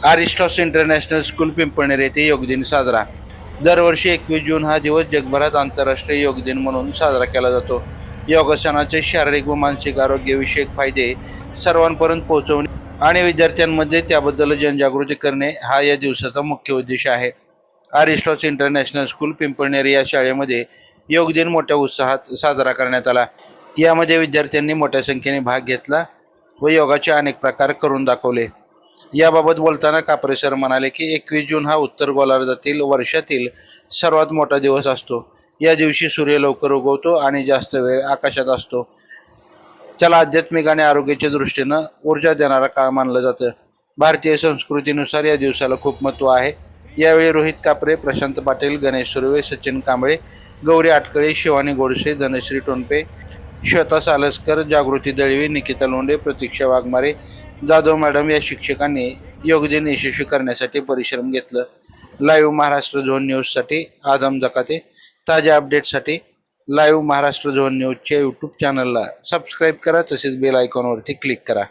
अरिस्टॉस international school Pimpalner येथे योग दिन साजरा। दरवर्षी 21 जून हा दिवस जगभरात आंतरराष्ट्रीय योग दिन म्हणून साजरा केला जातो। योगासनाचे शारीरिक व मानसिक आरोग्यविषयक फायदे सर्वांपर्यंत पोहोचवणे आणि विद्यार्थ्यांमध्ये त्याबद्दल जनजागृती करणे हा या दिवसाचा मुख्य उद्देश आहे। अरिस्टॉस इंटरनॅशनल स्कूल पिंपळनेर या शाळेमध्ये योग दिन मोठ्या उत्साहात साजरा करण्यात आला। यामध्ये विद्यार्थ्यांनी मोठ्या संख्येने भाग घेतला व योगाचे अनेक प्रकार करून दाखवले। याबाबत बोलताना कापरे सर म्हणाले की 21 जून हा उत्तर गोलार्धातील वर्षातील सर्वात मोठा दिवस असतो। या दिवशी सूर्य लवकर उगवतो आणि जास्त वेळ आकाशात असतो। त्याला आध्यात्मिक आणि आरोग्याच्या दृष्टीने ऊर्जा देणारा काळ मानलं जातं। भारतीय संस्कृतीनुसार या दिवसाला खूप महत्त्व आहे। यावेळी रोहित कापरे, प्रशांत पाटील, गणेश सुर्वे, सचिन कांबळे, गौरी आटकळे, शिवानी गोडसे, धनश्री टोनपे, श्वेता सालस्कर, जागृती दळवी, निकिता लोंढे, प्रतीक्षा वाघमारे, जाधव मॅडम या शिक्षकांनी योग दिन यशस्वी करण्यासाठी परिश्रम घेतलं। लाईव्ह महाराष्ट्र झोन न्यूजसाठी आझम जकाते। ताज्या अपडेटसाठी लाईव्ह महाराष्ट्र झोन न्यूजच्या यूट्यूब चॅनलला सबस्क्राईब करा, तसेच बेल आयकॉनवरती क्लिक करा।